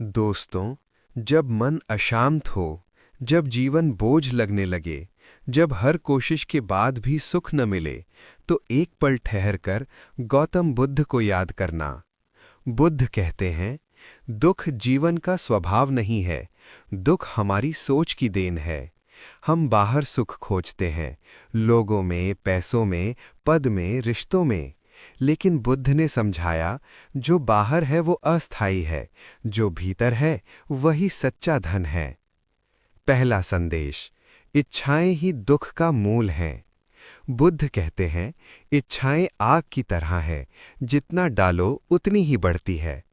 दोस्तों, जब मन अशांत हो, जब जीवन बोझ लगने लगे, जब हर कोशिश के बाद भी सुख न मिले, तो एक पल ठहरकर गौतम बुद्ध को याद करना। बुद्ध कहते हैं, दुख जीवन का स्वभाव नहीं है, दुख हमारी सोच की देन है। हम बाहर सुख खोजते हैं, लोगों में, पैसों में, पद में, रिश्तों में। लेकिन बुद्ध ने समझाया, जो बाहर है वो अस्थायी है, जो भीतर है वही सच्चा धन है। पहला संदेश, इच्छाएं ही दुख का मूल हैं। बुद्ध कहते हैं, इच्छाएं आग की तरह है, जितना डालो उतनी ही बढ़ती है।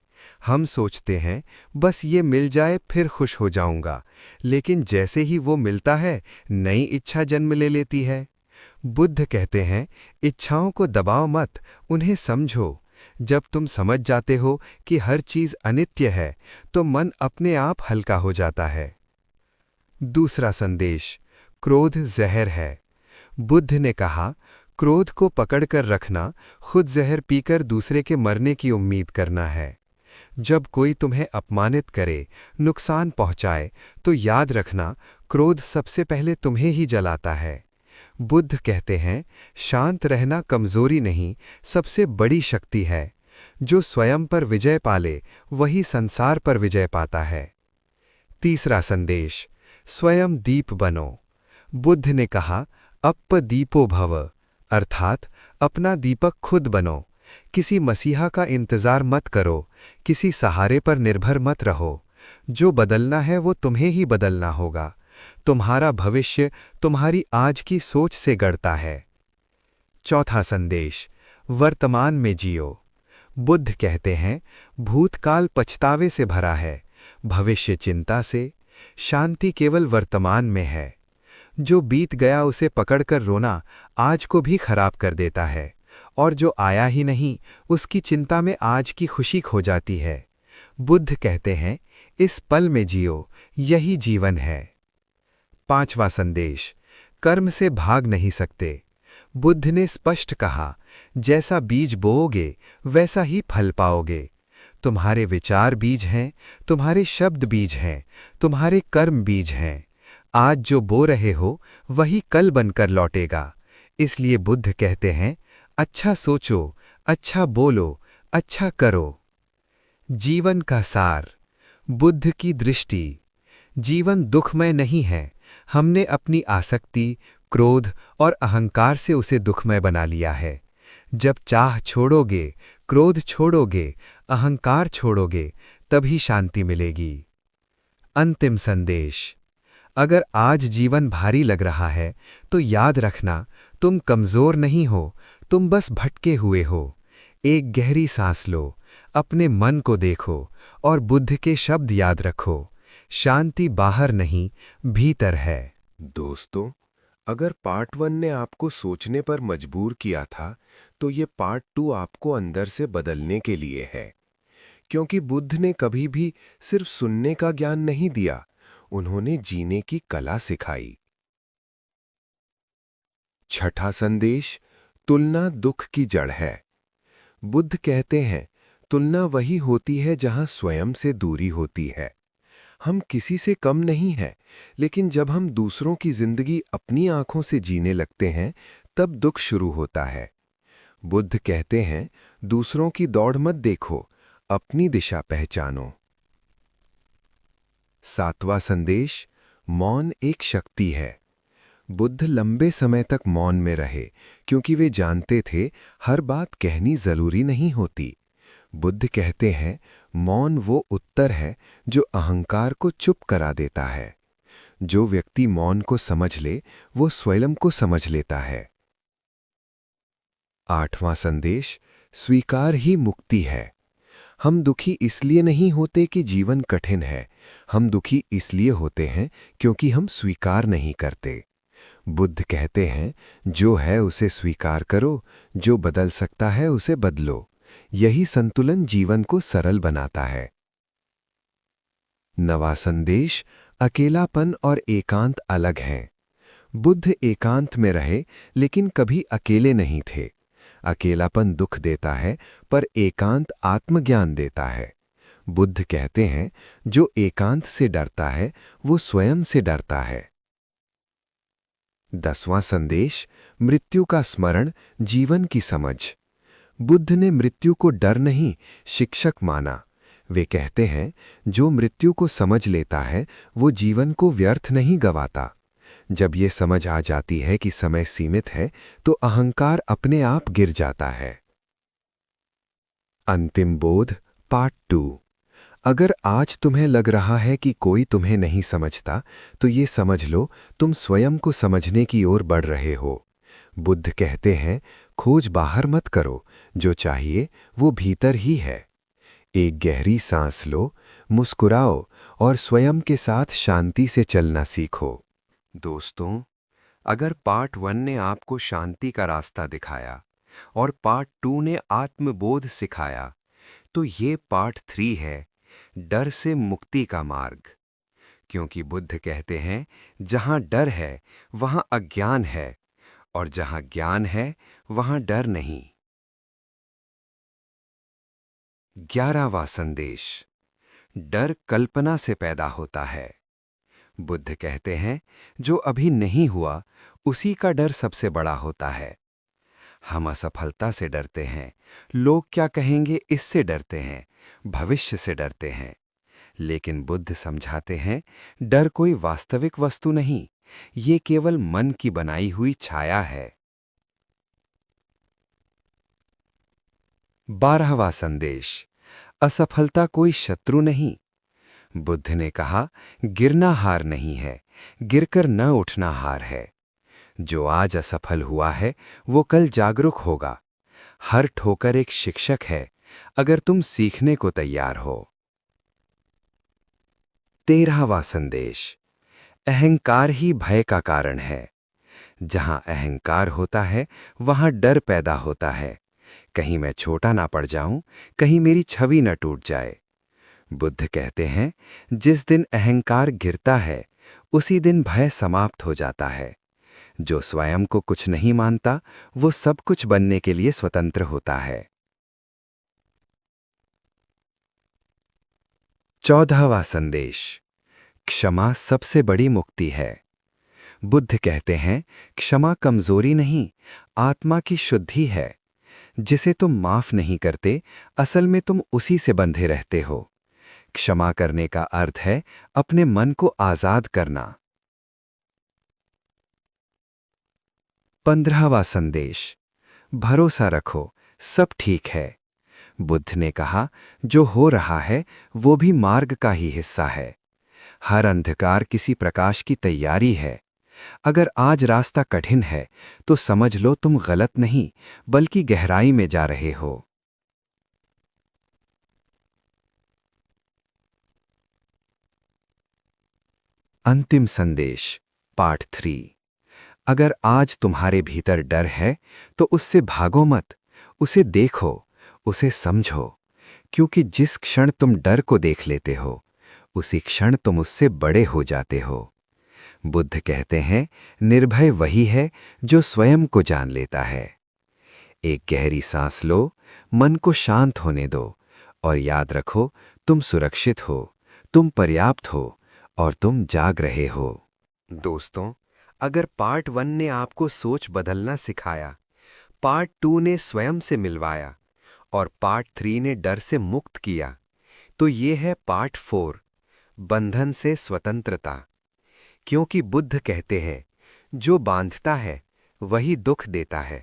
हम सोचते हैं, बस ये मिल जाए फिर खुश हो जाऊंगा, लेकिन जैसे ही वो मिलता है, नई इच्छा जन्म ले लेती है। बुद्ध कहते हैं, इच्छाओं को दबाओ मत, उन्हें समझो। जब तुम समझ जाते हो कि हर चीज अनित्य है, तो मन अपने आप हल्का हो जाता है। दूसरा संदेश, क्रोध जहर है। बुद्ध ने कहा, क्रोध को पकड़कर रखना, खुद जहर पीकर दूसरे के मरने की उम्मीद करना है। जब कोई तुम्हें अपमानित करे, नुकसान पहुंचाए, तो याद रखना, क्रोध सबसे पहले तुम्हें ही जलाता है। बुद्ध कहते हैं, शांत रहना कमजोरी नहीं, सबसे बड़ी शक्ति है। जो स्वयं पर विजय पाले, वही संसार पर विजय पाता है। तीसरा संदेश, स्वयं दीप बनो। बुद्ध ने कहा, अप्प दीपो भव, अर्थात अपना दीपक खुद बनो। किसी मसीहा का इंतजार मत करो, किसी सहारे पर निर्भर मत रहो। जो बदलना है वो तुम्हें ही बदलना होगा। तुम्हारा भविष्य तुम्हारी आज की सोच से गढ़ता है। चौथा संदेश, वर्तमान में जियो। बुद्ध कहते हैं, भूतकाल पछतावे से भरा है, भविष्य चिंता से। शांति केवल वर्तमान में है। जो बीत गया उसे पकड़कर रोना आज को भी खराब कर देता है, और जो आया ही नहीं, उसकी चिंता में आज की खुशी खो जाती है। बुद्ध कहते हैं, इस पल में जियो, यही जीवन है। पांचवा संदेश, कर्म से भाग नहीं सकते। बुद्ध ने स्पष्ट कहा, जैसा बीज बोओगे वैसा ही फल पाओगे। तुम्हारे विचार बीज हैं, तुम्हारे शब्द बीज हैं, तुम्हारे कर्म बीज हैं। आज जो बो रहे हो वही कल बनकर लौटेगा। इसलिए बुद्ध कहते हैं, अच्छा सोचो, अच्छा बोलो, अच्छा करो। जीवन का सार, बुद्ध की दृष्टि। जीवन दुखमय नहीं है, हमने अपनी आसक्ति, क्रोध और अहंकार से उसे दुखमय बना लिया है। जब चाह छोड़ोगे, क्रोध छोड़ोगे, अहंकार छोड़ोगे, तभी शांति मिलेगी। अंतिम संदेश, अगर आज जीवन भारी लग रहा है, तो याद रखना, तुम कमजोर नहीं हो, तुम बस भटके हुए हो। एक गहरी सांस लो, अपने मन को देखो और बुद्ध के शब्द याद रखो, शांति बाहर नहीं, भीतर है। दोस्तों, अगर पार्ट 1 ने आपको सोचने पर मजबूर किया था, तो ये पार्ट 2 आपको अंदर से बदलने के लिए है। क्योंकि बुद्ध ने कभी भी सिर्फ सुनने का ज्ञान नहीं दिया, उन्होंने जीने की कला सिखाई। छठा संदेश, तुलना दुख की जड़ है। बुद्ध कहते हैं, तुलना वही होती है जहां स्वयं से दूरी होती है। हम किसी से कम नहीं हैं, लेकिन जब हम दूसरों की जिंदगी अपनी आंखों से जीने लगते हैं, तब दुख शुरू होता है। बुद्ध कहते हैं, दूसरों की दौड़ मत देखो, अपनी दिशा पहचानो। सातवां संदेश, मौन एक शक्ति है। बुद्ध लंबे समय तक मौन में रहे, क्योंकि वे जानते थे हर बात कहनी जरूरी नहीं होती। बुद्ध कहते हैं, मौन वो उत्तर है जो अहंकार को चुप करा देता है। जो व्यक्ति मौन को समझ ले, वो स्वयं को समझ लेता है। आठवां संदेश, स्वीकार ही मुक्ति है। हम दुखी इसलिए नहीं होते कि जीवन कठिन है, हम दुखी इसलिए होते हैं क्योंकि हम स्वीकार नहीं करते। बुद्ध कहते हैं, जो है उसे स्वीकार करो, जो बदल सकता है उसे बदलो। यही संतुलन जीवन को सरल बनाता है। नवा संदेश, अकेलापन और एकांत अलग हैं। बुद्ध एकांत में रहे, लेकिन कभी अकेले नहीं थे। अकेलापन दुख देता है, पर एकांत आत्मज्ञान देता है। बुद्ध कहते हैं, जो एकांत से डरता है वो स्वयं से डरता है। 10वां संदेश, मृत्यु का स्मरण, जीवन की समझ। बुद्ध ने मृत्यु को डर नहीं, शिक्षक माना। वे कहते हैं, जो मृत्यु को समझ लेता है वो जीवन को व्यर्थ नहीं गवाता। जब ये समझ आ जाती है कि समय सीमित है तो अहंकार अपने आप गिर जाता है। अंतिम बोध, पार्ट 2। अगर आज तुम्हें लग रहा है कि कोई तुम्हें नहीं समझता, तो ये समझ लो तुम स्वयं को समझने की ओर बढ़ रहे हो। बुद्ध कहते हैं, खोज बाहर मत करो, जो चाहिए वो भीतर ही है। एक गहरी सांस लो, मुस्कुराओ और स्वयं के साथ शांति से चलना सीखो। दोस्तों, अगर पार्ट 1 ने आपको शांति का रास्ता दिखाया और पार्ट 2 ने आत्मबोध सिखाया, तो ये पार्ट 3 है, डर से मुक्ति का मार्ग। क्योंकि बुद्ध कहते हैं, जहां डर है वहां अज्ञान है, और जहां ज्ञान है वहां डर नहीं। 11वां संदेश, डर कल्पना से पैदा होता है। बुद्ध कहते हैं, जो अभी नहीं हुआ उसी का डर सबसे बड़ा होता है। हम असफलता से डरते हैं, लोग क्या कहेंगे इससे डरते हैं, भविष्य से डरते हैं। लेकिन बुद्ध समझाते हैं, डर कोई वास्तविक वस्तु नहीं, ये केवल मन की बनाई हुई छाया है। 12वां संदेश, असफलता कोई शत्रु नहीं। बुद्ध ने कहा, गिरना हार नहीं है, गिरकर न उठना हार है। जो आज असफल हुआ है वो कल जागरूक होगा। हर ठोकर एक शिक्षक है, अगर तुम सीखने को तैयार हो। 13वां संदेश, अहंकार ही भय का कारण है। जहां अहंकार होता है वहां डर पैदा होता है। कहीं मैं छोटा ना पड़ जाऊं, कहीं मेरी छवि न टूट जाए। बुद्ध कहते हैं, जिस दिन अहंकार गिरता है उसी दिन भय समाप्त हो जाता है। जो स्वयं को कुछ नहीं मानता वो सब कुछ बनने के लिए स्वतंत्र होता है। 14वां संदेश, क्षमा सबसे बड़ी मुक्ति है। बुद्ध कहते हैं, क्षमा कमजोरी नहीं, आत्मा की शुद्धि है। जिसे तुम माफ नहीं करते, असल में तुम उसी से बंधे रहते हो। क्षमा करने का अर्थ है अपने मन को आजाद करना। 15वां संदेश, भरोसा रखो, सब ठीक है। बुद्ध ने कहा, जो हो रहा है वो भी मार्ग का ही हिस्सा है। हर अंधकार किसी प्रकाश की तैयारी है। अगर आज रास्ता कठिन है तो समझ लो तुम गलत नहीं बल्कि गहराई में जा रहे हो। अंतिम संदेश, पार्ट 3। अगर आज तुम्हारे भीतर डर है तो उससे भागो मत, उसे देखो, उसे समझो। क्योंकि जिस क्षण तुम डर को देख लेते हो उसी क्षण तुम उससे बड़े हो जाते हो। बुद्ध कहते हैं, निर्भय वही है जो स्वयं को जान लेता है। एक गहरी सांस लो, मन को शांत होने दो और याद रखो, तुम सुरक्षित हो, तुम पर्याप्त हो और तुम जाग रहे हो। दोस्तों, अगर पार्ट 1 ने आपको सोच बदलना सिखाया, पार्ट 2 ने स्वयं से मिलवाया और पार्ट 3 ने डर से मुक्त किया, तो ये है पार्ट 4, बंधन से स्वतंत्रता। क्योंकि बुद्ध कहते हैं, जो बांधता है वही दुख देता है।